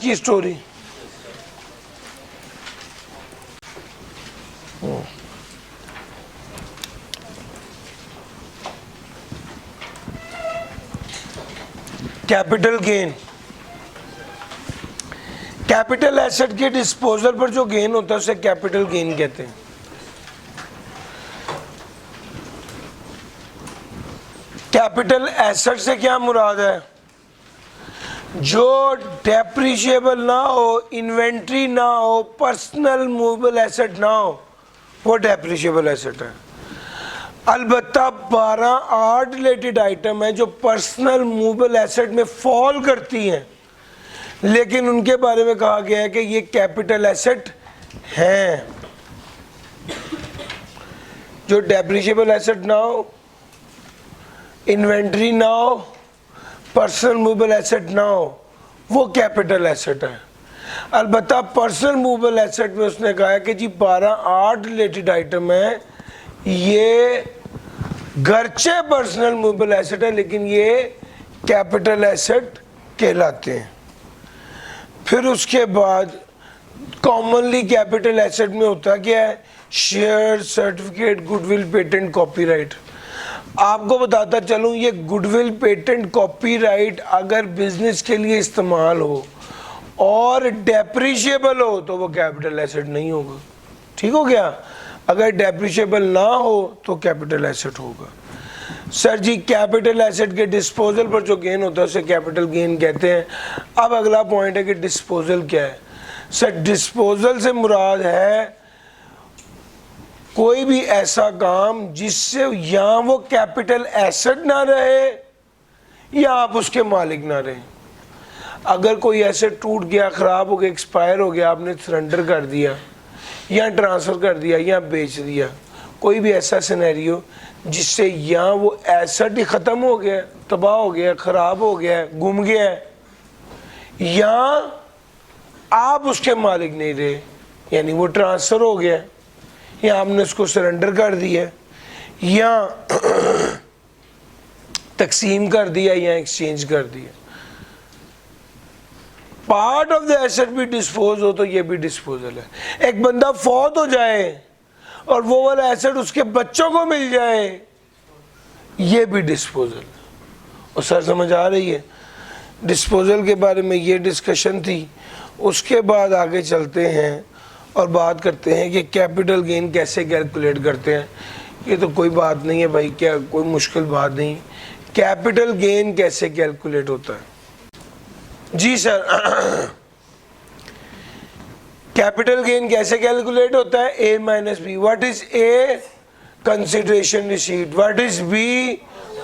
की story. Capital gain, capital asset के disposal पर जो गेन होता है उसे कैपिटल गेन कहते हैं। कैपिटल एसेट से क्या मुराद है? जो डेप्रिशिएबल ना हो, इन्वेंट्री ना हो, पर्सनल मूवेबल एसेट ना हो, वो डेप्रिशिएबल एसेट है। अलबत्ता 12 आर्ट रिलेटेड आइटम है जो पर्सनल मूवेबल एसेट में फॉल करती हैं, लेकिन उनके बारे में कहा गया है कि ये कैपिटल एसेट हैं। जो डेप्रिशिएबल एसेट ना हो, इन्वेंट्री ना हो, पर्सनल मूवेबल एसेट ना हो, वो कैपिटल एसेट है। अलबत्ता पर्सनल मूवेबल एसेट में उसने कहा है कि जी 12 आर्ट रिलेटेड आइटम है, ये गरचे पर्सनल मूवेबल एसेट है लेकिन ये कैपिटल एसेट कहलाते हैं। फिर उसके बाद कॉमनली कैपिटल एसेट में होता क्या है? Share, certificate, goodwill, patent, copyright. आपको बताता चलूं, ये गुडविल, पेटेंट, कॉपीराइट अगर बिजनेस के लिए इस्तेमाल हो और डेप्रिशिएबल हो तो वो कैपिटल एसेट नहीं होगा। ठीक हो गया? अगर डेप्रिशिएबल ना हो तो कैपिटल एसेट होगा। सर जी, कैपिटल एसेट के डिस्पोजल पर जो गेन होता है उसे कैपिटल गेन कहते हैं। अब अगला पॉइंट है कि डिस्पोजल क्या है। सर, डिस्पोजल से मुराद है कोई भी ऐसा काम जिससे या वो कैपिटल एसेट ना रहे या आप उसके मालिक ना रहे। अगर कोई एसेट टूट गया, खराब हो गया, एक्सपायर हो गया, आपने सरेंडर कर दिया या ट्रांसफ़र कर दिया या बेच दिया, कोई भी ऐसा सिनेरियो जिससे या वो एसेट ही ख़त्म हो गया, तबाह हो गया, ख़राब हो गया, गुम गया, या आप उसके मालिक नहीं रहे, यानी वो ट्रांसफ़र हो गया या आपने उसको सरेंडर कर दिया या तकसीम कर दिया या एक्सचेंज कर दिया, पार्ट ऑफ द एसेट भी डिस्पोज हो तो ये भी डिस्पोजल है। एक बंदा फौत हो जाए और वो वाला एसेट उसके बच्चों को मिल जाए, ये भी डिस्पोजल है। और सर समझ आ रही है? डिस्पोजल के बारे में ये डिस्कशन थी। उसके बाद आगे चलते हैं और बात करते हैं कि कैपिटल गेन कैसे कैलकुलेट करते हैं। ये तो कोई बात नहीं है भाई, क्या कोई मुश्किल बात नहीं। कैपिटल गेन कैसे कैलकुलेट होता है? जी सर, कैपिटल गेन कैसे कैलकुलेट होता है? A minus B. What is A? Consideration received. What is B?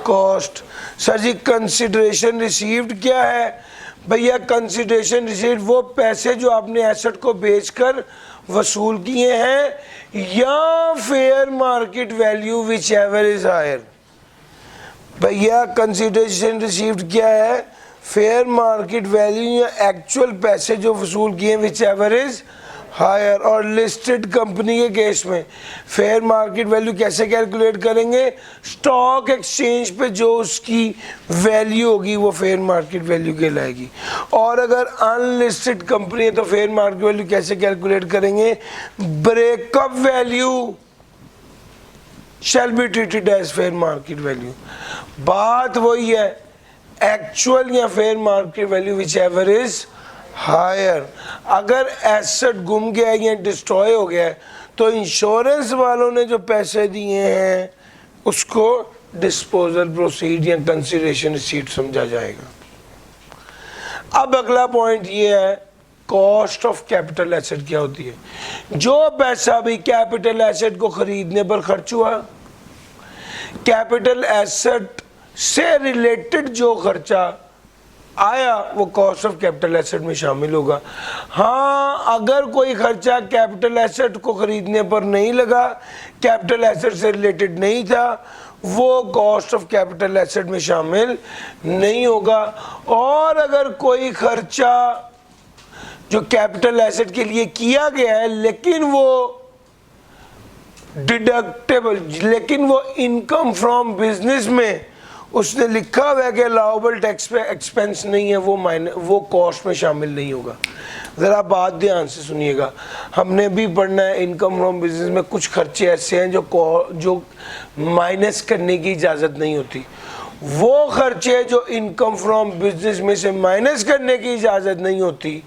Cost. Sir जी, कंसिडरेशन रिसीव्ड क्या है? भैया, कंसिडरेशन रिसीव्ड वो पैसे जो आपने एसेट को बेचकर वसूल किए हैं या fair market value whichever is higher. भैया, कंसिडरेशन रिसीव्ड क्या है? फेयर मार्केट वैल्यू या एक्चुअल पैसे जो वसूल किए विच एवर इज हायर। और लिस्टेड कंपनी के केस में फेयर मार्केट वैल्यू कैसे कैलकुलेट करेंगे? स्टॉक एक्सचेंज पे जो उसकी वैल्यू होगी वो फेयर मार्केट वैल्यू कहलाएगी। और अगर अनलिस्टेड कंपनी है तो फेयर मार्केट वैल्यू कैसे कैलकुलेट करेंगे? Breakup value shall be treated as fair market value. बात वही है, एक्चुअल या fair market value whichever is higher. अगर एसेट गुम गया या डिस्ट्रॉय हो गया तो इंश्योरेंस वालों ने जो पैसे दिए हैं उसको डिस्पोजल प्रोसीड या कंसिडरेशन रिसीट समझा जाएगा। अब अगला पॉइंट ये है, कॉस्ट ऑफ कैपिटल एसेट क्या होती है? जो पैसा भी कैपिटल एसेट को खरीदने पर खर्च हुआ, कैपिटल एसेट से रिलेटेड जो खर्चा आया वो कॉस्ट ऑफ कैपिटल एसेट में शामिल होगा। हाँ, अगर कोई खर्चा कैपिटल एसेट को खरीदने पर नहीं लगा, कैपिटल एसेट से रिलेटेड नहीं था, वो कॉस्ट ऑफ कैपिटल एसेट में शामिल नहीं होगा। और अगर कोई खर्चा जो कैपिटल एसेट के लिए किया गया है लेकिन वो डिडक्टेबल, लेकिन वो इनकम फ्रॉम बिजनेस में उसने लिखा हुआ है कि अलाउबल टैक्स पे एक्सपेंस नहीं है, वो कॉस्ट में शामिल नहीं होगा। ज़रा बात ध्यान से सुनिएगा, हमने भी पढ़ना है इनकम फ्रॉम बिजनेस में कुछ खर्चे ऐसे हैं जो माइनस करने की इजाज़त नहीं होती। वो खर्चे जो इनकम फ्रॉम बिजनेस में से माइनस करने की इजाज़त नहीं होती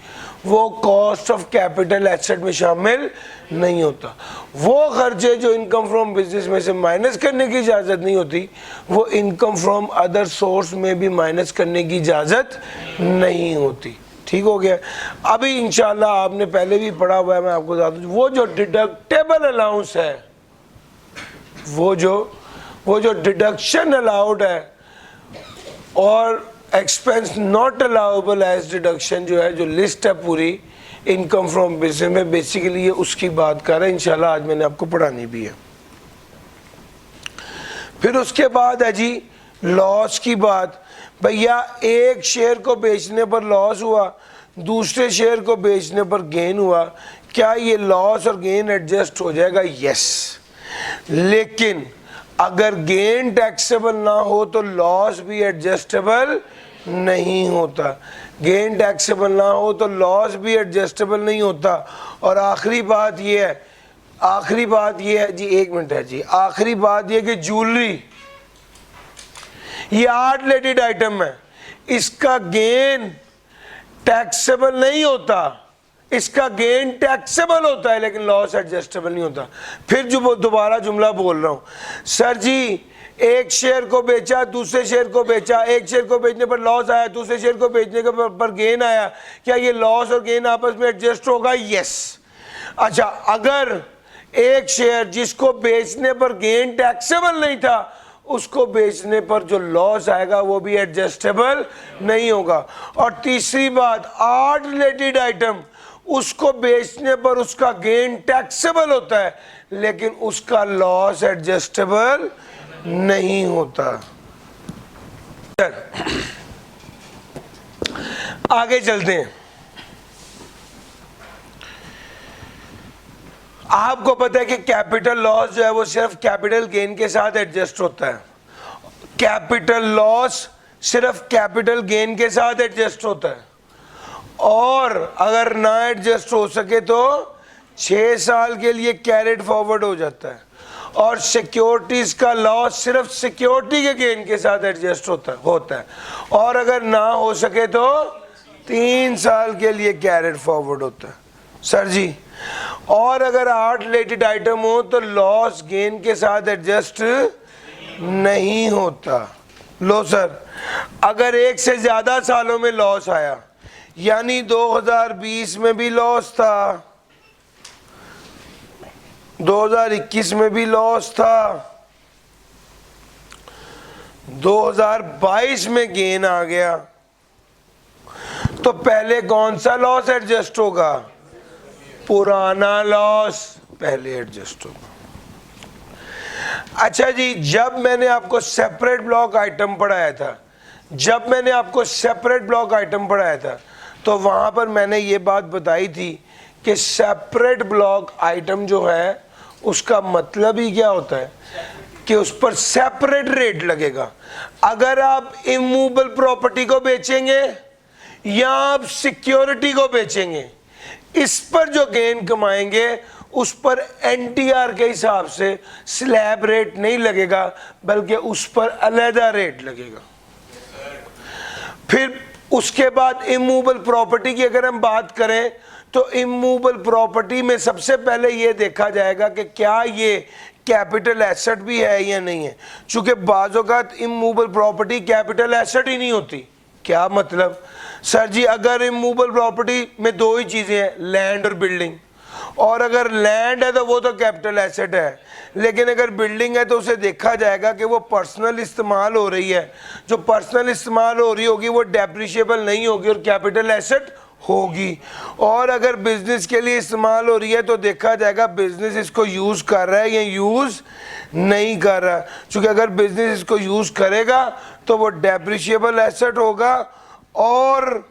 वो कॉस्ट ऑफ कैपिटल एसेट में शामिल नहीं होता। वो खर्चे जो इनकम फ्रॉम बिजनेस में से माइनस करने की इजाज़त नहीं होती वो इनकम फ्रॉम अदर सोर्स में भी माइनस करने की इजाज़त नहीं होती। ठीक हो गया। अभी इंशाल्लाह आपने पहले भी पढ़ा हुआ है, मैं आपको बता दूं, वो जो डिडक्टेबल अलाउंस है, वो जो डिडक्शन अलाउड है और expense not allowable as deduction जो है, जो लिस्ट है पूरी इनकम फ्रॉम बिजनेस में, बेसिकली ये उसकी बात कर रहा है। इंशाल्लाह आज मैंने आपको पढ़ानी भी है। फिर उसके बाद है जी लॉस की बात। भैया एक शेयर को बेचने पर लॉस हुआ, दूसरे शेयर को बेचने पर गेन हुआ, क्या ये लॉस और गेन एडजस्ट हो जाएगा? यस। लेकिन अगर गेन टैक्सेबल ना हो तो लॉस भी एडजस्टेबल नहीं होता। गेन टैक्सेबल ना हो तो लॉस भी एडजस्टेबल नहीं होता। और आखिरी बात ये है जी, एक मिनट है जी, आखिरी बात ये कि ज्वेलरी ये आर्ट रिलेटेड आइटम है, इसका गेन टैक्सेबल नहीं होता, इसका गेन टैक्सेबल होता है लेकिन लॉस एडजस्टेबल नहीं होता। फिर जो दोबारा जुमला बोल रहा हूँ, सर जी एक शेयर को बेचा, दूसरे शेयर को बेचा, एक शेयर को बेचने पर लॉस आया, दूसरे शेयर को बेचने के पर गेन आया, क्या ये लॉस और गेन आपस में एडजस्ट होगा? यस। अच्छा, अगर एक शेयर जिसको बेचने पर गेन टैक्सेबल नहीं था उसको बेचने पर जो लॉस आएगा वो भी एडजस्टेबल नहीं होगा। और तीसरी बात, आर्ट रिलेटेड आइटम, उसको बेचने पर उसका गेन टैक्सेबल होता है लेकिन उसका लॉस एडजस्टेबल नहीं होता। आगे चलते हैं। आपको पता है कि कैपिटल लॉस जो है वो सिर्फ कैपिटल गेन के साथ एडजस्ट होता है। कैपिटल लॉस सिर्फ कैपिटल गेन के साथ एडजस्ट होता है, और अगर ना एडजस्ट हो सके तो 6 साल के लिए कैरिड फॉरवर्ड हो जाता है। और सिक्योरिटीज का लॉस सिर्फ सिक्योरिटी के गेन के साथ एडजस्ट होता है, और अगर ना हो सके तो 3 साल के लिए कैरिड फॉरवर्ड होता है। सर जी, और अगर आर्ट रिलेटेड आइटम हो तो लॉस गेन के साथ एडजस्ट नहीं होता। लो सर, अगर 1 से ज्यादा सालों में लॉस आया, यानी 2020 में भी लॉस था, 2021 में भी लॉस था, 2022 में गेन आ गया, तो पहले कौन सा लॉस एडजस्ट होगा? पुराना लॉस पहले एडजस्ट होगा। अच्छा जी, जब मैंने आपको सेपरेट ब्लॉक आइटम पढ़ाया था, तो वहां पर मैंने ये बात बताई थी कि सेपरेट ब्लॉक आइटम जो है उसका मतलब ही क्या होता है कि उस पर सेपरेट रेट लगेगा। अगर आप इमूवेबल प्रॉपर्टी को बेचेंगे या आप सिक्योरिटी को बेचेंगे, इस पर जो गेन कमाएंगे उस पर एनटीआर के हिसाब से स्लैब रेट नहीं लगेगा, बल्कि उस पर अलग रेट लगेगा। फिर उसके बाद इमूवेबल प्रॉपर्टी की अगर हम बात करें तो इमूवेबल प्रॉपर्टी में सबसे पहले ये देखा जाएगा कि क्या ये कैपिटल एसेट भी है या नहीं है। चूंकि बाज़ औक़ात इमूवेबल प्रॉपर्टी कैपिटल एसेट ही नहीं होती। क्या मतलब? सर जी, अगर इमूवेबल प्रॉपर्टी में 2 ही चीज़ें हैं, लैंड और बिल्डिंग, और अगर लैंड है तो वो तो कैपिटल एसेट है, लेकिन अगर बिल्डिंग है तो उसे देखा जाएगा कि वो पर्सनल इस्तेमाल हो रही है। जो पर्सनल इस्तेमाल हो रही होगी वो डेप्रिशिएबल नहीं होगी और कैपिटल एसेट होगी। और अगर बिजनेस के लिए इस्तेमाल हो रही है तो देखा जाएगा बिजनेस इसको यूज़ कर रहा है या यूज़ नहीं कर रहा। क्योंकि अगर बिजनेस इसको यूज़ करेगा तो वो डेप्रिशिएबल एसेट होगा और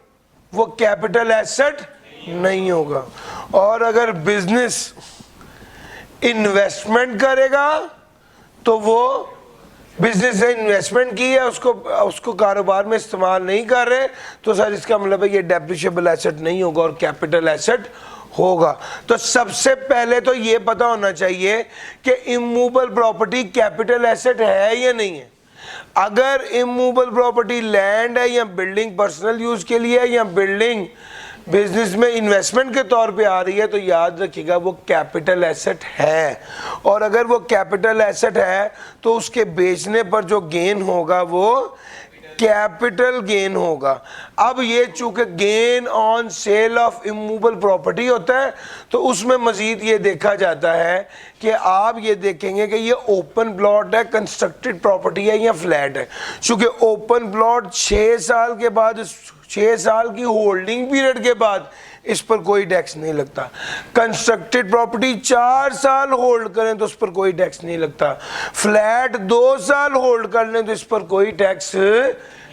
वो कैपिटल एसेट नहीं होगा। और अगर बिजनेस इन्वेस्टमेंट करेगा तो वो बिजनेस ने इन्वेस्टमेंट की है, उसको कारोबार में इस्तेमाल नहीं कर रहे, तो सर इसका मतलब है ये डेप्रिशिएबल एसेट नहीं होगा और कैपिटल एसेट होगा। तो सबसे पहले तो ये पता होना चाहिए कि इमूवेबल प्रॉपर्टी कैपिटल एसेट है या नहीं है। अगर इमूवेबल प्रॉपर्टी लैंड है या बिल्डिंग पर्सनल यूज के लिए है या बिल्डिंग बिजनेस में इन्वेस्टमेंट के तौर पे आ रही है, तो याद रखिएगा वो कैपिटल एसेट है। और अगर वो कैपिटल एसेट है तो उसके बेचने पर जो गेन होगा वो कैपिटल गेन होगा। अब ये चूंकि gain on sale of immovable property होता है, तो उसमें मजीद ये देखा जाता है कि आप ये देखेंगे कि ये ओपन प्लॉट है, कंस्ट्रक्टेड प्रॉपर्टी है या फ्लैट है। चूंकि ओपन प्लॉट 6 साल के बाद, 6 साल की होल्डिंग पीरियड के बाद इस पर कोई टैक्स नहीं लगता। कंस्ट्रक्टेड प्रॉपर्टी 4 साल होल्ड करें तो उस पर कोई टैक्स नहीं लगता। फ्लैट 2 साल होल्ड कर लें तो इस पर कोई टैक्स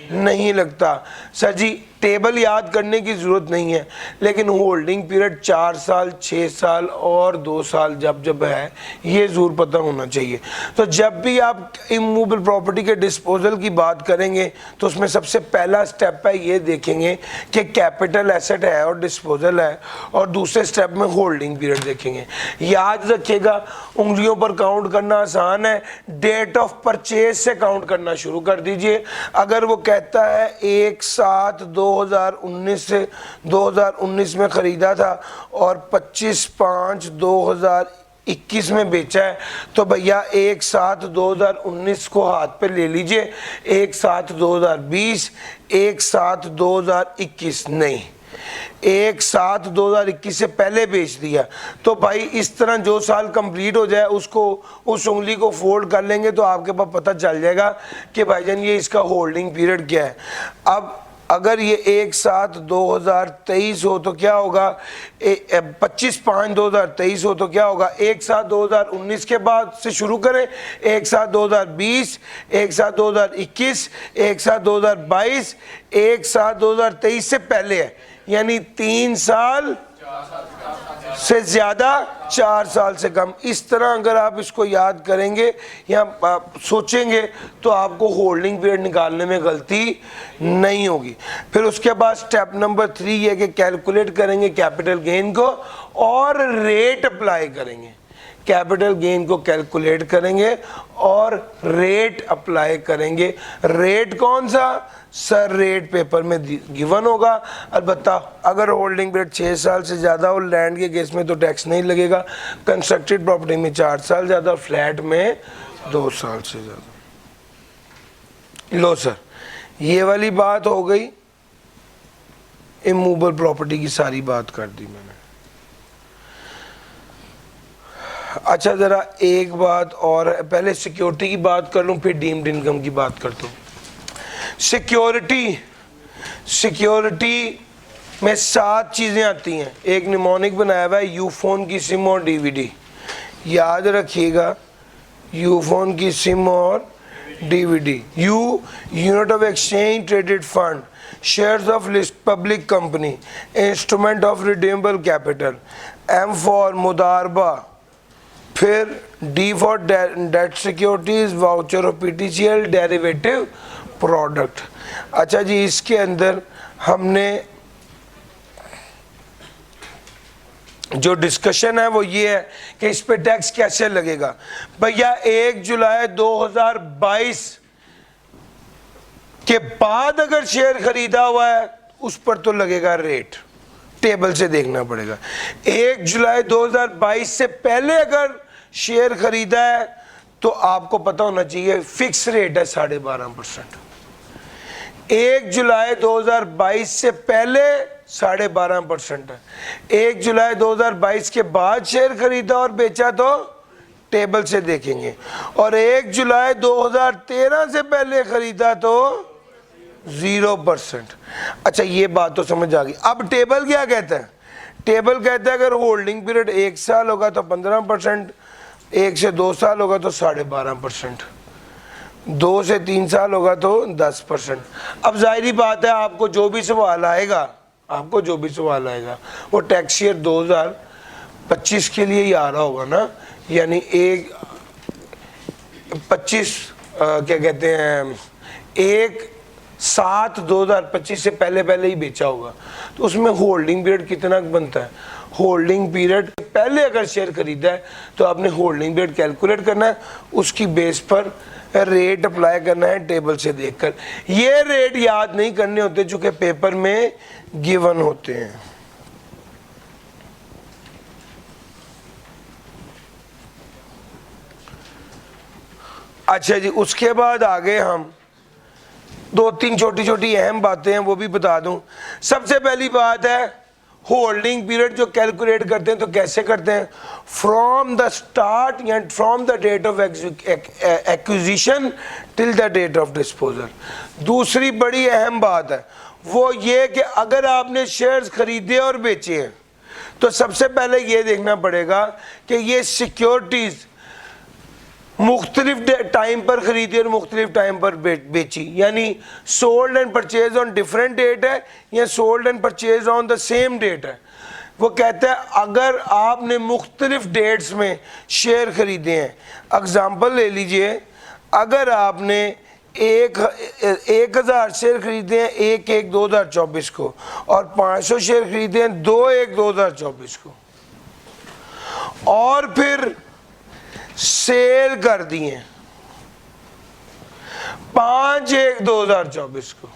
नहीं लगता। सर जी टेबल याद करने की ज़रूरत नहीं है, लेकिन होल्डिंग पीरियड 4 साल, 6 साल और 2 साल जब जब है ये ज़रूर पता होना चाहिए। तो जब भी आप इमूवेबल प्रॉपर्टी के डिस्पोजल की बात करेंगे तो उसमें सबसे पहला स्टेप है ये देखेंगे कि कैपिटल एसेट है और डिस्पोजल है, और दूसरे स्टेप में होल्डिंग पीरियड देखेंगे। याद रखिएगा उंगलियों पर काउंट करना आसान है, डेट ऑफ परचेज से काउंट करना शुरू कर दीजिए। अगर वो कहता है 1/7/2019 से 2019 में ख़रीदा था और 25/5/2021 में बेचा है, तो भैया 1/7/2019 को हाथ पे ले लीजिए, 1/7/2020, 1/7/2021 नहीं, 1/7/2021 से पहले बेच दिया। तो भाई इस तरह जो साल कंप्लीट हो जाए उसको, उस उंगली को फोल्ड कर लेंगे तो आपके पास पता चल जाएगा कि भाईजान ये इसका होल्डिंग पीरियड क्या है। अब अगर ये 1/7/2023 हो तो क्या होगा, 25/5/2023 हो तो क्या होगा, 1/7/2019 के बाद से शुरू करें, 1/7/2020, 1/7/2021, 1/7/2022, 1/7/2023 से पहले है, यानी 3 साल से ज़्यादा, 4 साल से कम। इस तरह अगर आप इसको याद करेंगे या सोचेंगे तो आपको होल्डिंग पीरियड निकालने में गलती नहीं होगी। फिर उसके बाद स्टेप नंबर 3 ये कि कैलकुलेट करेंगे कैपिटल गेन को और रेट अप्लाई करेंगे। कैपिटल गेन को कैलकुलेट करेंगे और रेट अप्लाई करेंगे। रेट कौन सा सर, रेट पेपर में गिवन होगा। अलबत्ता अगर होल्डिंग पीरियड 6 साल से ज़्यादा और लैंड के केस में तो टैक्स नहीं लगेगा, कंस्ट्रक्टेड प्रॉपर्टी में 4 साल ज़्यादा और फ्लैट में 2 साल से ज़्यादा। लो सर ये वाली बात हो गई, इमूवेबल प्रॉपर्टी की सारी बात कर दी मैंने। अच्छा ज़रा एक बात और, पहले सिक्योरिटी की बात कर लूँ फिर डीम्ड इनकम की बात करता हूँ। सिक्योरिटी में 7 चीज़ें आती हैं। एक निमोनिक बनाया हुआ है, यूफोन की सिम और डीवीडी। याद रखिएगा यूफोन की सिम और DVD. U unit of exchange traded fund, shares of list public company, instrument of redeemable capital. M for मुदारबा, फिर D for debt securities, voucher of PTCL, derivative product. अच्छा जी इसके अंदर हमने जो डिस्कशन है वो ये है कि इस पे टैक्स कैसे लगेगा। भैया 1 जुलाई 2022 के बाद अगर शेयर खरीदा हुआ है उस पर तो लगेगा रेट, टेबल से देखना पड़ेगा। 1 जुलाई 2022 से पहले अगर शेयर खरीदा है तो आपको पता होना चाहिए फिक्स रेट है 12.5%। 1 जुलाई 2022 से पहले 12.5% है। 1 जुलाई 2022 के बाद शेयर खरीदा और बेचा तो टेबल से देखेंगे, और 1 जुलाई 2013 से पहले खरीदा तो 0%। अच्छा ये बात तो समझ आ गई। अब टेबल क्या कहता है, टेबल कहता है अगर होल्डिंग पीरियड 1 साल होगा तो 15%, 1 से 2 साल होगा तो 12.5%, 2 से 3 साल होगा तो 10%। अब जाहिर बात है आपको जो भी सवाल आएगा, वो टैक्स ईयर 2025 के लिए ही आ रहा होगा ना, यानी 25 क्या कहते हैं 1/7/2025 से पहले पहले ही बेचा होगा, तो उसमें होल्डिंग पीरियड कितना बनता है? होल्डिंग पीरियड पहले अगर शेयर खरीदा है तो आपने होल्डिंग पीरियड कैलकुलेट करना है, उसकी बेस पर रेट अप्लाई करना है टेबल से देखकर। ये रेट याद नहीं करने होते चूंकि पेपर में गिवन होते हैं। अच्छा जी, उसके बाद आगे हम 2-3 छोटी छोटी अहम बातें हैं वो भी बता दूं। सबसे पहली बात है होल्डिंग पीरियड जो कैलकुलेट करते हैं तो कैसे करते हैं? फ्रॉम द स्टार्ट या from the date of acquisition till the date of disposal. दूसरी बड़ी अहम बात है वो ये कि अगर आपने शेयर्स खरीदे और बेचे हैं तो सबसे पहले ये देखना पड़ेगा कि ये सिक्योरिटीज मुख्तलिफ टाइम पर खरीदी और मुख्तलिफ टाइम पर बेची, यानी sold and purchase on different date है या sold and purchase on the same date है। वो कहता है अगर आपने मुख्तलिफ डेट्स में शेयर खरीदे हैं, एग्जांपल ले लीजिए, अगर आपने 1000 शेयर खरीदे हैं 1/1/2024 को और 500 शेयर खरीदे हैं 2/1/2024 को और फिर सेल कर दिए 5/1/2024 को,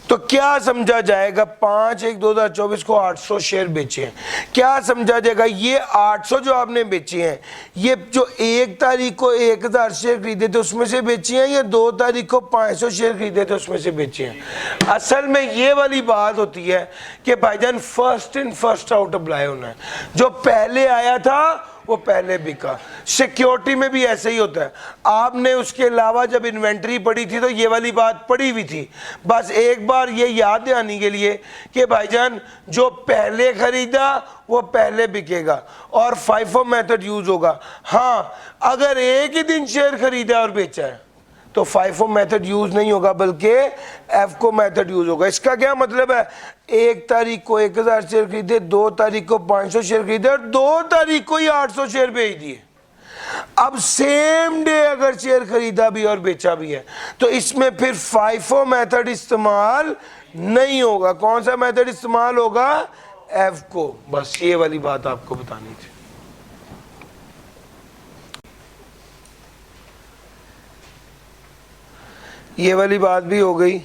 तो क्या समझा जाएगा? 5/1/2024 को 800 शेयर बेचे हैं, क्या समझा जाएगा? ये 800 जो आपने बेचे हैं ये जो 1 तारीख को 1000 शेयर खरीदे थे उसमें से बेचे हैं या 2 तारीख को 500 शेयर खरीदे थे उसमें से बेचे हैं? असल में ये वाली बात होती है कि भाईजान first in first out apply होना है, जो पहले आया था वो पहले बिका। सिक्योरिटी में भी ऐसे ही होता है, आपने उसके अलावा जब इन्वेंट्री पड़ी थी तो ये वाली बात पड़ी हुई थी, बस एक बार ये याद दिलाने के लिए कि भाईजान जो पहले खरीदा वो पहले बिकेगा और FIFO मेथड यूज होगा। हाँ, अगर एक ही दिन शेयर खरीदा और बेचा है तो FIFO मेथड यूज नहीं होगा बल्कि FCO मेथड यूज होगा। इसका क्या मतलब है? 1 तारीख को 1000 शेयर खरीदे, 2 तारीख को 500 शेयर खरीदे और 2 तारीख को ही 800 शेयर बेच दिए। अब सेम डे अगर शेयर खरीदा भी और बेचा भी है तो इसमें फिर FIFO मेथड इस्तेमाल नहीं होगा। कौन सा मेथड इस्तेमाल होगा? FCO। बस ये वाली बात आपको बतानी थी। ये वाली बात भी हो गई।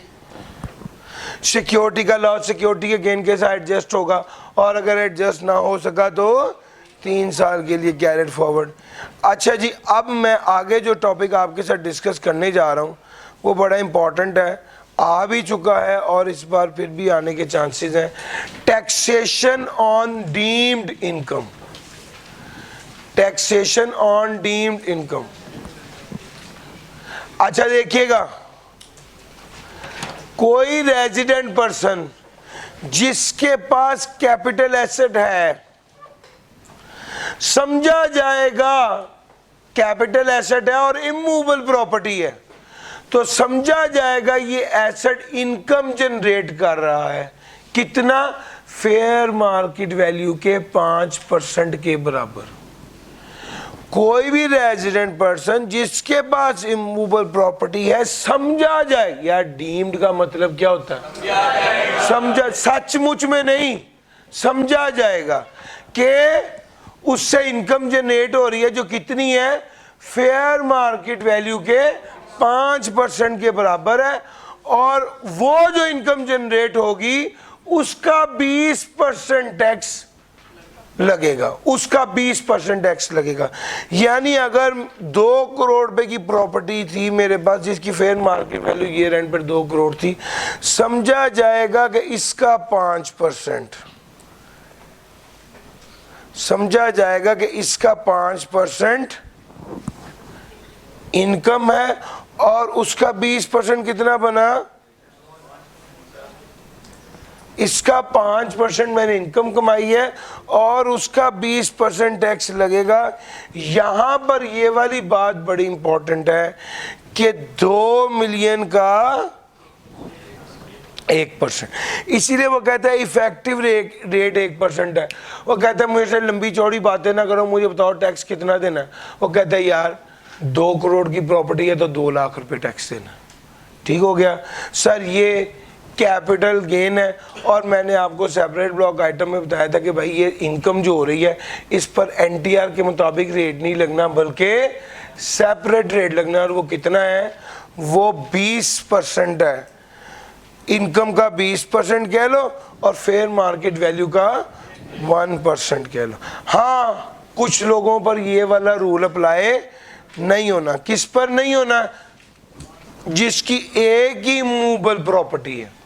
सिक्योरिटी का लॉस सिक्योरिटी के गेन के साथ एडजस्ट होगा और अगर एडजस्ट ना हो सका तो 3 साल के लिए कैरेट फॉरवर्ड। अच्छा जी, अब मैं आगे जो टॉपिक आपके साथ डिस्कस करने जा रहा हूँ वो बड़ा इंपॉर्टेंट है, आ भी चुका है और इस बार फिर भी आने के चांसेस हैं। Taxation on deemed income. Taxation on deemed income. अच्छा देखिएगा, कोई रेजिडेंट पर्सन जिसके पास कैपिटल एसेट है, समझा जाएगा कैपिटल एसेट है और इमूवेबल प्रॉपर्टी है, तो समझा जाएगा ये एसेट इनकम जनरेट कर रहा है। कितना? फेयर मार्केट वैल्यू के 5% के बराबर। कोई भी रेजिडेंट पर्सन जिसके पास इमूवेबल प्रॉपर्टी है, समझा जाए, या डीम्ड का मतलब क्या होता है? समझा, सचमुच में नहीं, समझा जाएगा कि उससे इनकम जनरेट हो रही है जो कितनी है? फेयर मार्केट वैल्यू के 5% के बराबर है और वो जो इनकम जनरेट होगी उसका 20% टैक्स लगेगा, उसका 20% टैक्स लगेगा। यानी अगर 2 करोड़ रुपए की प्रॉपर्टी थी मेरे पास जिसकी fair market value year and पर 2 करोड़ थी, समझा जाएगा कि इसका 5%, समझा जाएगा कि इसका 5% इनकम है और उसका 20% कितना बना? इसका 5% मैंने इनकम कमाई है और उसका 20% टैक्स लगेगा। यहां पर ये वाली बात बड़ी इंपॉर्टेंट है कि 2 मिलियन का 1%। इसीलिए वो कहता है इफेक्टिव रेट 1% है। वो कहता है मुझे से लंबी चौड़ी बातें ना करो, मुझे बताओ टैक्स कितना देना है। वो कहता है यार 2 करोड़ की प्रॉपर्टी है तो 2 लाख रुपए टैक्स देना। ठीक हो गया सर, ये कैपिटल गेन है। और मैंने आपको सेपरेट ब्लॉक आइटम में बताया था कि भाई ये इनकम जो हो रही है इस पर एनटीआर के मुताबिक रेट नहीं लगना बल्कि सेपरेट रेट लगना। और वो कितना है, वो 20% है। इनकम का 20% कह लो और फेयर मार्केट वैल्यू का 1% कह लो। हाँ, कुछ लोगों पर ये वाला रूल अप्लाई नहीं होना। किस पर नहीं होना? जिसकी एक ही मूवेबल प्रॉपर्टी है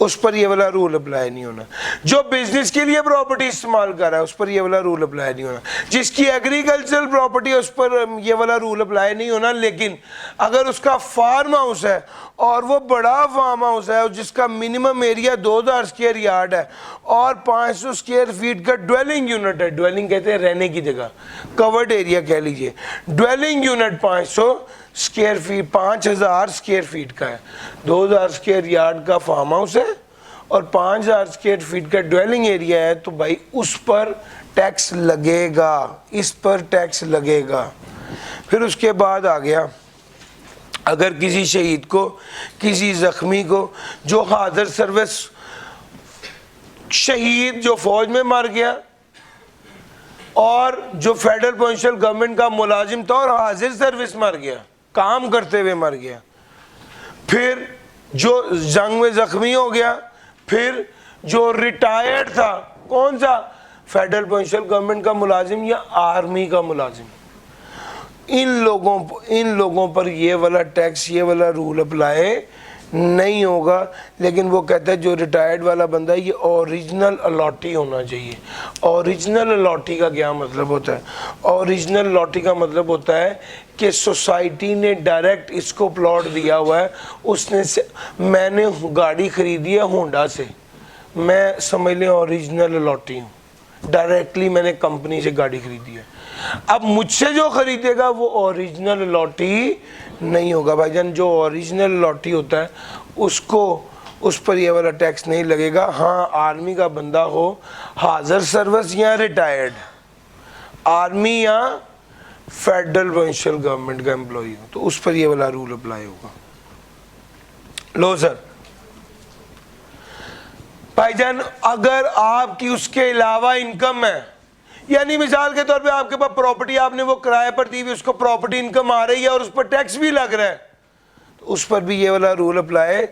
उस पर ये वाला रूल अप्लाई नहीं होना। जो बिजनेस के लिए प्रॉपर्टी इस्तेमाल कर रहा है उस पर ये वाला रूल अप्लाई नहीं होना। जिसकी एग्रीकल्चरल प्रॉपर्टी है उस पर ये वाला रूल अप्लाई नहीं होना। लेकिन अगर उसका फार्म हाउस है और वो बड़ा फार्म हाउस है जिसका मिनिमम एरिया 2000 स्क्वायर यार्ड है और 500 स्क्वायर फीट का ड्वेलिंग यूनिट है, ड्वेलिंग कहते हैं रहने की जगह, कवर्ड एरिया कह लीजिए, dwelling unit 500 square feet 5000 square feet का है, 2000 स्क्वायर यार्ड का फार्म हाउस है और 5000 स्क्वायर फीट का ड्वेलिंग एरिया है, तो भाई उस पर टैक्स लगेगा, इस पर टैक्स लगेगा। फिर उसके बाद आ गया, अगर किसी शहीद को, किसी जख्मी को जो हाजिर सर्विस, शहीद जो फौज में मर गया और जो फेडरल प्रोविंशियल गवर्नमेंट का मुलाजिम था और हाजिर सर्विस मर गया, काम करते हुए मर गया, फिर जो जंग में जख्मी हो गया, फिर जो रिटायर्ड था, कौन सा, फेडरल प्रोविंशियल गवर्नमेंट का मुलाजिम या आर्मी का मुलाजिम, इन लोगों पर ये वाला टैक्स, ये वाला रूल अप्लाई नहीं होगा। लेकिन वो कहता है जो रिटायर्ड वाला बंदा है ये ओरिजिनल अलॉटी होना चाहिए। ओरिजिनल अलॉटी का क्या मतलब होता है? ओरिजिनल अलॉटी का मतलब होता है कि सोसाइटी ने डायरेक्ट इसको प्लॉट दिया हुआ है, उसने से, मैंने गाड़ी खरीदी है होंडा से, मैं समझ लें ओरिजिनल अलॉटी हूँ, डायरेक्टली मैंने कंपनी से गाड़ी खरीदी है। अब मुझसे जो खरीदेगा वो ओरिजिनल अलॉटी नहीं होगा भाईजान। जो ओरिजिनल अलॉटी होता है उसको, उस पर ये वाला टैक्स नहीं लगेगा। हाँ, आर्मी का बंदा हो, हाजिर सर्विस या रिटायर्ड, आर्मी या फेडरल प्रोविंशियल गवर्नमेंट का एम्प्लॉई हो तो उस पर ये वाला रूल अप्लाई होगा। लो सर भाईजान, अगर आपकी उसके अलावा इनकम है, यानी मिसाल के तौर पे आपके पास प्रॉपर्टी, आपने वो किराए पर दी हुई, उसको प्रॉपर्टी इनकम आ रही है और उस पर टैक्स भी लग रहा है, तो उस पर भी ये वाला रूल अप्लाई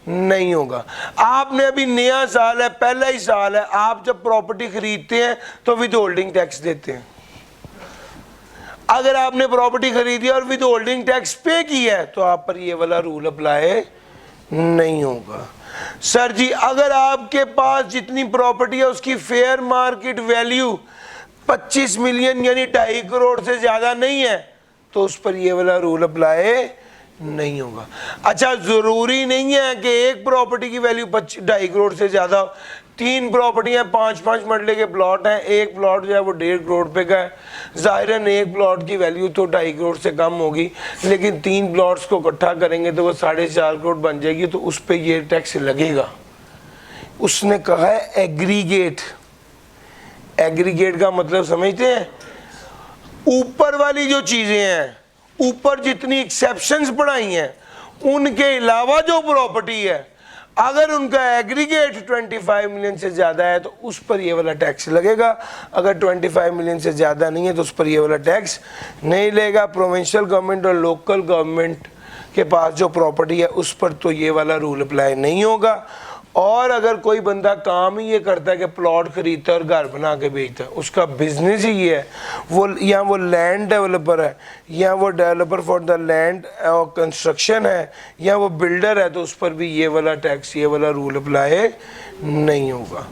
नहीं होगा। आपने अभी नया साल है, पहला ही साल है, आप जब प्रॉपर्टी खरीदते हैं तो विद होल्डिंग टैक्स देते हैं। अगर आपने प्रॉपर्टी खरीदी और विद होल्डिंग टैक्स पे किया है तो आप पर ये वाला रूल अप्लाई नहीं होगा। सर जी, अगर आपके पास जितनी प्रॉपर्टी है उसकी फेयर मार्केट वैल्यू 25 मिलियन यानी 2.5 करोड़ से ज्यादा नहीं है तो उस पर ये वाला रूल अप्लाई नहीं होगा। अच्छा, जरूरी नहीं है कि एक प्रॉपर्टी की वैल्यू 2.5 करोड़ से ज्यादा हो। 3 प्रॉपर्टियां 5-5 मरले के प्लॉट हैं, एक प्लॉट जो है वो 1.5 करोड़ पे का है, जाहिरन एक प्लॉट की वैल्यू तो 2.5 करोड़ से कम होगी, लेकिन 3 प्लॉट्स को इकट्ठा करेंगे तो वो 4.5 करोड़ बन जाएगी, तो उस पर ये टैक्स लगेगा। उसने कहा है एग्रीगेट। एग्रीगेट का मतलब समझते हैं? ऊपर वाली जो चीजें हैं, ऊपर जितनी एक्सेप्शंस पढ़ाई हैं उनके अलावा जो प्रॉपर्टी है, अगर उनका एग्रीगेट 25 मिलियन से ज़्यादा है तो उस पर ये वाला टैक्स लगेगा। अगर 25 मिलियन से ज़्यादा नहीं है तो उस पर ये वाला टैक्स नहीं लगेगा। प्रोविंशियल गवर्नमेंट और लोकल गवर्नमेंट के पास जो प्रॉपर्टी है उस पर तो ये वाला रूल अप्लाई नहीं होगा। और अगर कोई बंदा काम ही ये करता है कि प्लॉट खरीदता है और घर बना के बेचता है, उसका बिजनेस ही ये है, वो या वो लैंड डेवलपर है या वो डेवलपर फॉर द लैंड और कंस्ट्रक्शन है या वो बिल्डर है, तो उस पर भी ये वाला टैक्स, ये वाला रूल अप्लाई नहीं होगा।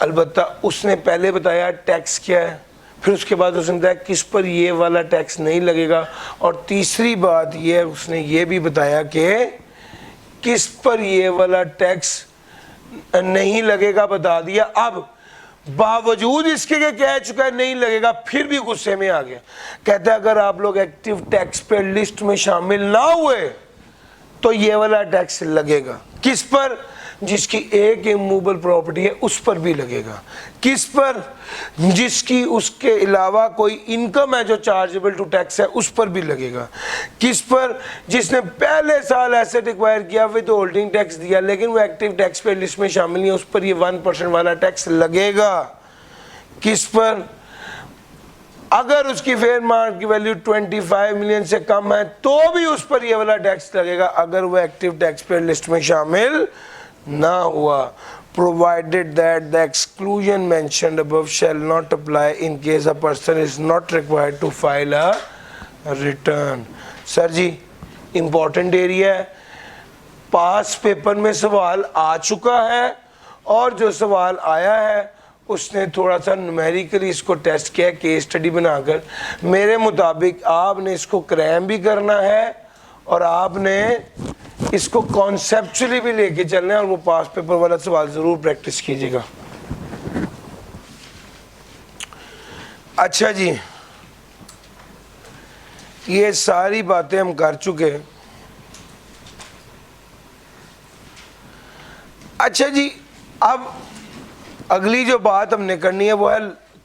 अलबत्ता उसने पहले बताया टैक्स क्या है, फिर उसके बाद उसने बताया किस पर ये वाला टैक्स नहीं लगेगा, और तीसरी बात ये है उसने ये भी बताया कि किस पर ये वाला टैक्स नहीं लगेगा, बता दिया। अब बावजूद इसके के कह चुका है नहीं लगेगा, फिर भी गुस्से में आ गया। कहता है अगर आप लोग एक्टिव टैक्स पे लिस्ट में शामिल ना हुए तो ये वाला टैक्स लगेगा। किस पर? जिसकी एक इमूवेबल प्रॉपर्टी है उस पर भी लगेगा। किस पर? जिसकी उसके अलावा कोई इनकम है जो चार्जेबल टू टैक्स है उस पर भी लगेगा। किस पर? जिसने पहले साल एसेट एक्वायर किया विद होल्डिंग टैक्स दिया लेकिन वो एक्टिव टैक्स पे लिस्ट में शामिल नहीं है, उस पर ये 1% वाला टैक्स लगेगा। किस पर? अगर उसकी फेयर मार्केट वैल्यू 25 मिलियन से कम है तो भी उस पर ये वाला टैक्स लगेगा अगर वो एक्टिव टैक्स पे लिस्ट में शामिल ना हुआ। provided that the exclusion mentioned above shall not apply in case a person is not required to file a return। Sir ji important area है, पास पेपर में सवाल आ चुका है और जो सवाल आया है उसने थोड़ा सा न्यूमेरिकली इसको टेस्ट किया, केस स्टडी बनाकर। मेरे मुताबिक आपने इसको क्रैम भी करना है और आपने इसको कॉन्सेप्चुअली भी लेके चलना है और वो पास पेपर वाला सवाल जरूर प्रैक्टिस कीजिएगा। अच्छा जी, ये सारी बातें हम कर चुके। अच्छा जी, अब अगली जो बात हमने करनी है वो है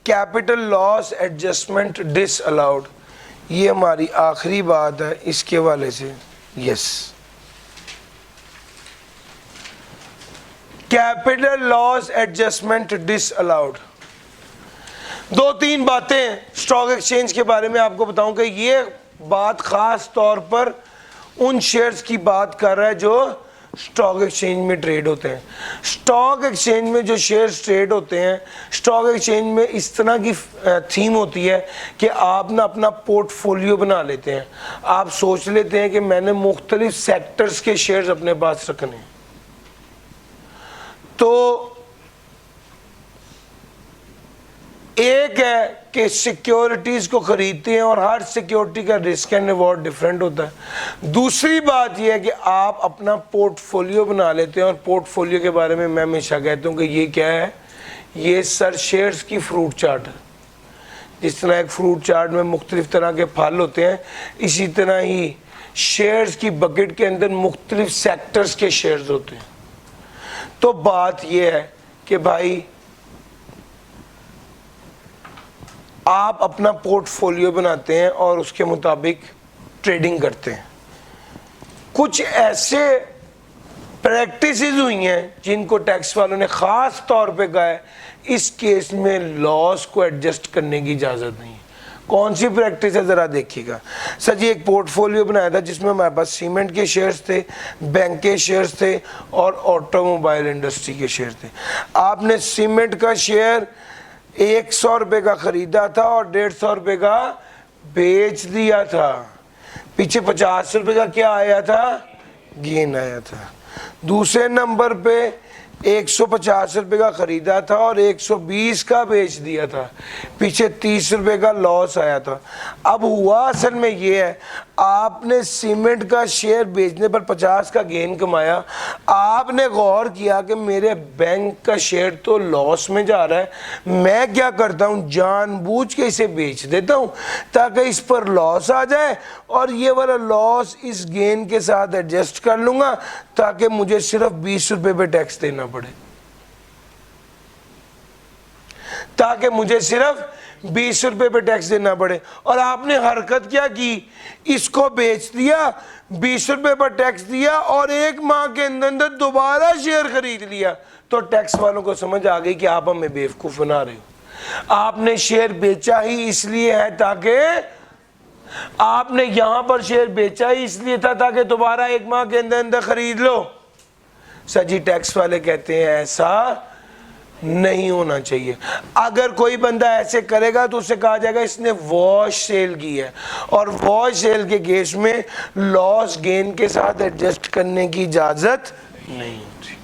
कैपिटल लॉस एडजस्टमेंट डिसअलाउड। ये हमारी आखिरी बात है इसके वाले से। Yes, capital loss adjustment disallowed. दो तीन बातें स्टॉक एक्सचेंज के बारे में आपको बताऊं कि ये बात खास तौर पर उन शेयर्स की बात कर रहा है जो स्टॉक एक्सचेंज में ट्रेड होते हैं। स्टॉक एक्सचेंज में जो शेयर्स ट्रेड होते हैं, स्टॉक एक्सचेंज में इस तरह की थीम होती है कि आप ना अपना पोर्टफोलियो बना लेते हैं। आप सोच लेते हैं कि मैंने मुख्तलिफ सेक्टर्स के शेयर्स अपने पास रखने हैं, तो एक है कि सिक्योरिटीज को खरीदते हैं और हर सिक्योरिटी का रिस्क एंड रिवॉर्ड डिफरेंट होता है। दूसरी बात यह है कि आप अपना पोर्टफोलियो बना लेते हैं और पोर्टफोलियो के बारे में मैं हमेशा कहता हूं कि ये क्या है, ये सर शेयर्स की फ्रूट चार्ट है। जिस तरह एक फ्रूट चार्ट में मुख्तलिफ तरह के फल होते हैं, इसी तरह ही शेयर्स की बकेट के अंदर मुख्तलिफ सेक्टर्स के शेयर्स होते हैं। तो बात यह है कि भाई आप अपना पोर्टफोलियो बनाते हैं और उसके मुताबिक ट्रेडिंग करते हैं। कुछ ऐसे प्रैक्टिसेस हुई हैं जिनको टैक्स वालों ने ख़ास तौर पे कहा है इस केस में लॉस को एडजस्ट करने की इजाज़त नहीं है। कौन सी प्रैक्टिस है ज़रा देखिएगा। सर जी एक पोर्टफोलियो बनाया था जिसमें हमारे पास सीमेंट के शेयर्स थे, बैंक के शेयर्स थे और ऑटोमोबाइल इंडस्ट्री के शेयर थे। आपने सीमेंट का शेयर 100 रुपये का ख़रीदा था और 150 रुपये का बेच दिया था। पीछे 50 रुपये का क्या आया था, गेन आया था। दूसरे नंबर पे 150 रुपये का ख़रीदा था और 120 का बेच दिया था, पीछे 30 रुपये का लॉस आया था। अब हुआ असल में ये है, आपने सीमेंट का शेयर बेचने पर 50 का गेन कमाया। आपने गौर किया कि मेरे बैंक का शेयर तो लॉस में जा रहा है, मैं क्या करता हूँ जानबूझ के इसे बेच देता हूँ ताकि इस पर लॉस आ जाए और ये वाला लॉस इस गेन के साथ एडजस्ट कर लूँगा ताकि मुझे सिर्फ 20 रुपये पे टैक्स देना पड़े, ताकि मुझे सिर्फ 20 रुपये पे टैक्स देना पड़े। और आपने हरकत क्या की, इसको बेच दिया, 20 रुपये पर टैक्स दिया और 1 माह के अंदर दोबारा शेयर खरीद लिया। तो टैक्स वालों को समझ आ गई कि आप हमें बेवकूफ़ बना रहे हो। आपने शेयर बेचा ही इसलिए है ताकि आपने यहां पर शेयर बेचा ही इसलिए था ताकि दोबारा 1 माह के अंदर खरीद लो। सर जी टैक्स वाले कहते हैं ऐसा नहीं होना चाहिए। अगर कोई बंदा ऐसे करेगा तो उसे कहा जाएगा इसने वॉश सेल की है, और वॉश सेल के केस में लॉस गेन के साथ एडजस्ट करने की इजाजत नहीं होती।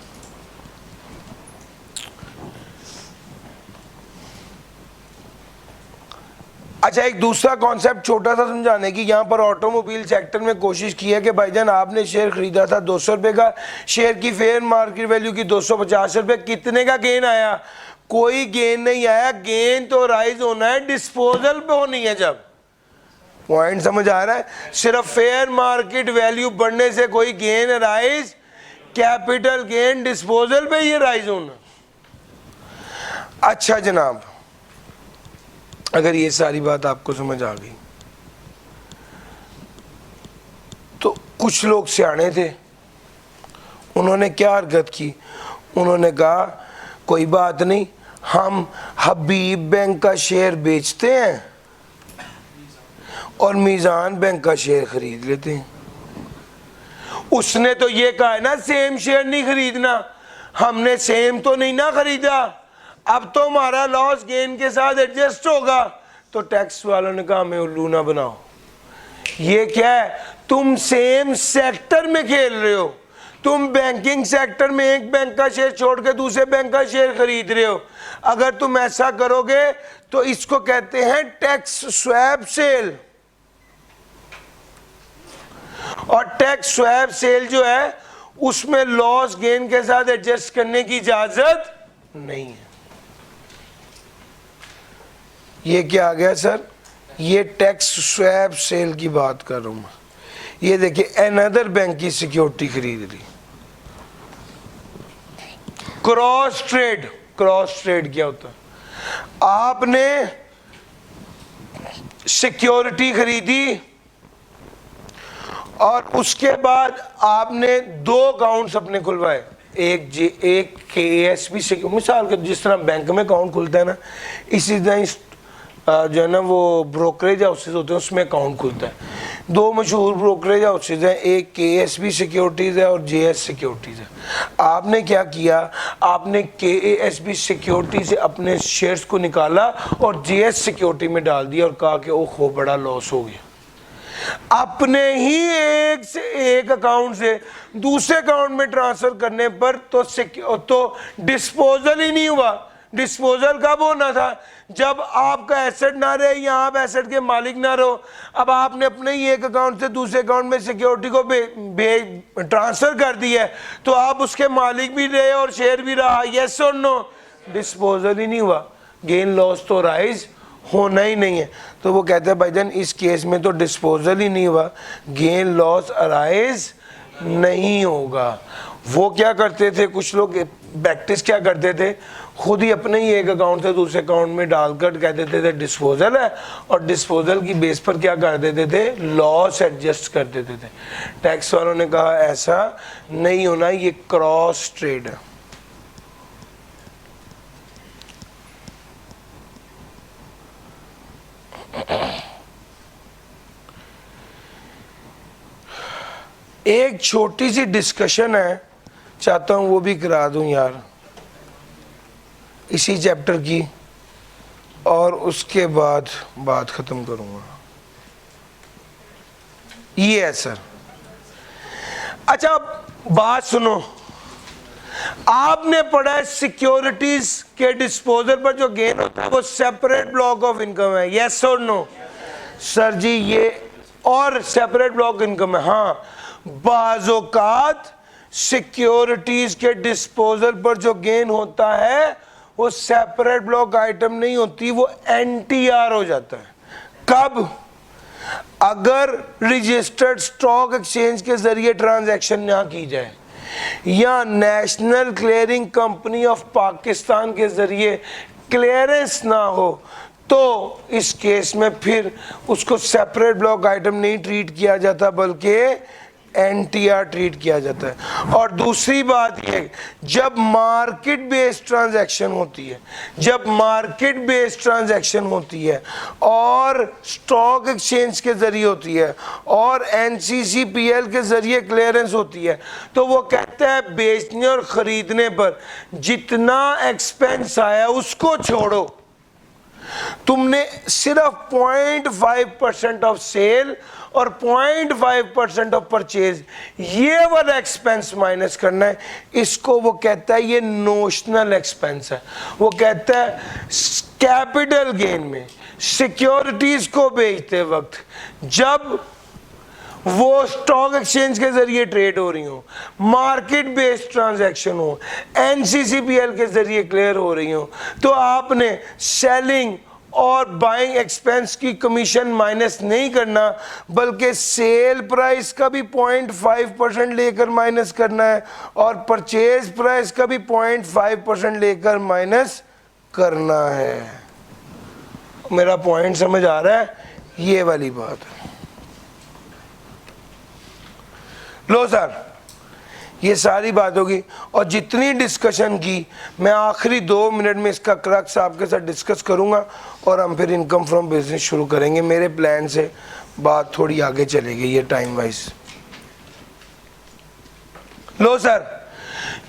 अच्छा एक दूसरा कॉन्सेप्ट छोटा सा समझाने की, यहाँ पर ऑटोमोबाइल सेक्टर में कोशिश की है कि भाईजान आपने शेयर खरीदा था 200 रुपये का, शेयर की फेयर मार्केट वैल्यू की 250 रुपये, कितने का गेन आया, कोई गेन नहीं आया। गेन तो राइज होना है डिस्पोजल पे होनी है जब पॉइंट समझ आ रहा है? सिर्फ फेयर मार्केट वैल्यू बढ़ने से कोई gain rise, capital gain disposal पे ये राइज होना। अच्छा जनाब, अगर ये सारी बात आपको समझ आ गई तो कुछ लोग सियाने थे, उन्होंने क्या हरकत की, उन्होंने कहा कोई बात नहीं, हम हबीब बैंक का शेयर बेचते हैं और मीज़ान बैंक का शेयर खरीद लेते हैं। उसने तो ये कहा है ना सेम शेयर नहीं खरीदना, हमने सेम तो नहीं ना खरीदा, अब तो हमारा लॉस गेन के साथ एडजस्ट होगा। तो टैक्स वालों ने कहा हमें उल्लू ना बनाओ, ये क्या है, तुम सेम सेक्टर में खेल रहे हो, तुम बैंकिंग सेक्टर में एक बैंक का शेयर छोड़ के दूसरे बैंक का शेयर खरीद रहे हो। अगर तुम ऐसा करोगे तो इसको कहते हैं टैक्स स्वैप सेल, और टैक्स स्वैप सेल जो है उसमें लॉस गेन के साथ एडजस्ट करने की इजाजत नहीं है। ये क्या आ गया सर, ये टैक्स स्वैप सेल की बात कर रहा हूं मैं। ये देखिए अनदर बैंक की सिक्योरिटी खरीद ली। क्रॉस ट्रेड, क्रॉस ट्रेड क्या होता है, आपने सिक्योरिटी खरीदी और उसके बाद आपने दो अकाउंट्स अपने खुलवाए, एक KASB से, मिसाल के जिस तरह बैंक में अकाउंट खुलता है ना, इसी तरह जो है ना वो ब्रोकरेज हाउसेज होते हैं उसमें अकाउंट खुलता है। दो मशहूर ब्रोकरेज हाउसेज हैं, एक KASB सिक्योरिटीज़ है और JS सिक्योरिटीज़ है। आपने क्या किया, आपने KASB सिक्योरिटी से अपने शेयर्स को निकाला और JS सिक्योरिटी में डाल दिया और कहा कि ओहो बड़ा लॉस हो गया। अपने ही एक से एक अकाउंट से दूसरे अकाउंट में ट्रांसफर करने पर तो डिस्पोजल ही नहीं हुआ। डिस्पोजल कब होना था, जब आपका एसेट ना रहे या आप एसेट के मालिक ना रहो। अब आपने अपने ही एक अकाउंट से दूसरे अकाउंट में सिक्योरिटी को ट्रांसफर कर दिया है, तो आप उसके मालिक भी रहे और शेयर भी रहा, यस और नो, डिस्पोजल ही नहीं हुआ, गेन लॉस तो राइज होना ही नहीं है। तो वो कहते हैं भाईजान इस केस में तो डिस्पोजल ही नहीं हुआ, गेन लॉस अराइज नहीं होगा। वो क्या करते थे, कुछ लोग प्रैक्टिस क्या करते थे, खुद ही अपने ही एक अकाउंट से दूसरे अकाउंट में डालकर कह देते थे डिस्पोजल है, और डिस्पोजल की बेस पर क्या कर देते थे, लॉस एडजस्ट कर देते थे। टैक्स वालों ने कहा ऐसा नहीं होना, ये क्रॉस ट्रेड है। एक छोटी सी डिस्कशन है, चाहता हूं वो भी करा दूं यार इसी चैप्टर की, और उसके बाद बात खत्म करूंगा। ये है सर। अच्छा बात सुनो, आपने पढ़ा है सिक्योरिटीज के डिस्पोजल पर जो गेन होता है वो सेपरेट ब्लॉक ऑफ इनकम है, यस और नो? सर जी ये और सेपरेट ब्लॉक इनकम है, हाँ। बाज़ौकात सिक्योरिटीज के डिस्पोजल पर जो गेन होता है वो सेपरेट ब्लॉक आइटम नहीं होती, वो NTR हो जाता है। कब? अगर रजिस्टर्ड स्टॉक एक्सचेंज के जरिए ट्रांजैक्शन ना की जाए या national clearing company of Pakistan के जरिए क्लियरेंस ना हो, तो इस केस में फिर उसको सेपरेट ब्लॉक आइटम नहीं ट्रीट किया जाता बल्कि NTR ट्रीट किया जाता है। और दूसरी बात यह, जब मार्केट बेस्ड ट्रांजैक्शन होती है, जब मार्केट बेस्ड ट्रांजैक्शन होती है और स्टॉक एक्सचेंज के जरिए होती है और NCCPL के जरिए क्लियरेंस होती है, तो वो कहता है बेचने और खरीदने पर जितना एक्सपेंस आया उसको छोड़ो, तुमने सिर्फ 0.5% ऑफ सेल और 0.5% ऑफ परचेज ये वाला एक्सपेंस माइनस करना है। इसको वो कहता है ये नोशनल एक्सपेंस है। वो कहता है कैपिटल गेन में सिक्योरिटीज को बेचते वक्त जब वो स्टॉक एक्सचेंज के जरिए ट्रेड हो रही हो, मार्केट बेस्ड ट्रांजैक्शन हो, NCCPL के जरिए क्लियर हो रही हो, तो आपने सेलिंग और बाइंग एक्सपेंस की कमीशन माइनस नहीं करना, बल्कि सेल प्राइस का भी 0.5% लेकर माइनस करना है और परचेज प्राइस का भी 0.5% लेकर माइनस करना है। मेरा पॉइंट समझ आ रहा है? ये वाली बात है। लो सर, ये सारी बात होगी और जितनी डिस्कशन की मैं आखिरी 2 मिनट में इसका क्रक्स आपके साथ डिस्कस करूंगा और हम फिर इनकम फ्रॉम बिजनेस शुरू करेंगे। मेरे प्लान से बात थोड़ी आगे चलेगी ये टाइम वाइज। लो सर,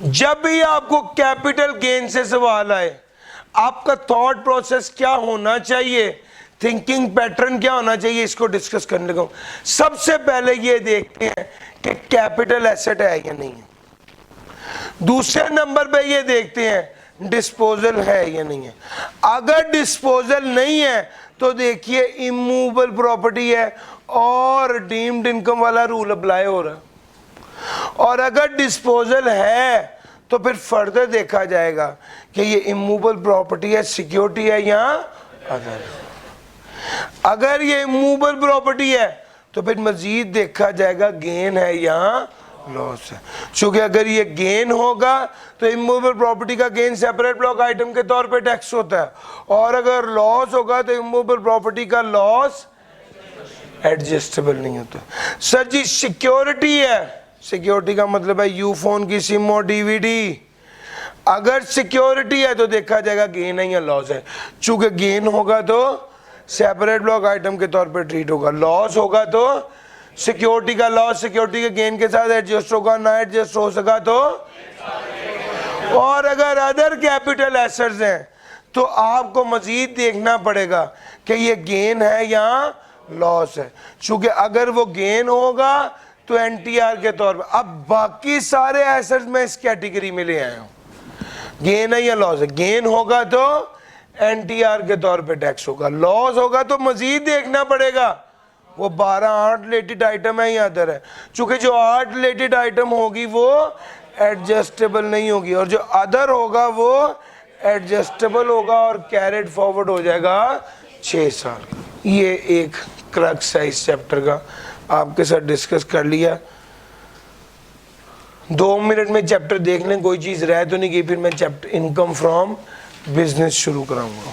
जब भी आपको कैपिटल गेन से सवाल आए, आपका थॉट प्रोसेस क्या होना चाहिए, थिंकिंग पैटर्न क्या होना चाहिए, इसको डिस्कस करने को। सबसे पहले ये देखते हैं कि कैपिटल एसेट है या नहीं है। दूसरे नंबर पे ये देखते हैं डिस्पोजल है या नहीं है। अगर डिस्पोजल नहीं है तो देखिए इमूवेबल प्रॉपर्टी है और डीम्ड इनकम वाला रूल अप्लाई हो रहा है। और अगर डिस्पोजल है तो फिर फर्दर देखा जाएगा कि ये इमूवेबल प्रॉपर्टी है, सिक्योरिटी है या अदर। अगर ये इमूवेबल प्रॉपर्टी है तो फिर मजीद देखा जाएगा गेन है या लॉस है। क्योंकि अगर ये गेन होगा तो इमूवेबल प्रॉपर्टी का गेन सेपरेट ब्लॉक आइटम के तौर पे टैक्स होता है, और अगर लॉस होगा तो इमूवेबल प्रॉपर्टी का लॉस एडजस्टेबल नहीं होता। सर जी सिक्योरिटी है, सिक्योरिटी का मतलब है यू फोन की सिम और डीवीडी। अगर सिक्योरिटी है तो देखा जाएगा गेन है या लॉस है। चूंकि गेन होगा तो सेपरेट ब्लॉक आइटम के तौर पे ट्रीट होगा, लॉस होगा तो सिक्योरिटी का लॉस सिक्योरिटी के गेन के साथ एडजस्ट होगा, ना एडजस्ट हो सका तो। और अगर अदर कैपिटल एसेट्स हैं तो आपको मजीद देखना पड़ेगा कि ये गेन है या लॉस है। चूंकि अगर वो गेन होगा तो एनटीआर के तौर पर। अब बाकी सारे एसेट्स में इस कैटेगरी में ले आया हूं, गेन है या लॉस है। गेन होगा तो एनटीआर के तौर पे टैक्स होगा, लॉस होगा तो मजीद देखना पड़ेगा वो 12 8 रिलेटेड आइटम है या अदर है। चूंकि जो 8 रिलेटेड आइटम होगी वो एडजस्टेबल नहीं होगी और जो अदर होगा वो एडजस्टेबल होगा और कैरेड फॉरवर्ड हो जाएगा 6 साल। ये एक क्रक्स है इस चैप्टर का, आपके साथ डिस्कस कर लिया। 2 मिनट में चैप्टर देख लें, कोई चीज़ रह तो नहीं गई, फिर मैं चैप्टर इनकम फ्रॉम बिजनेस शुरू कराऊंगा।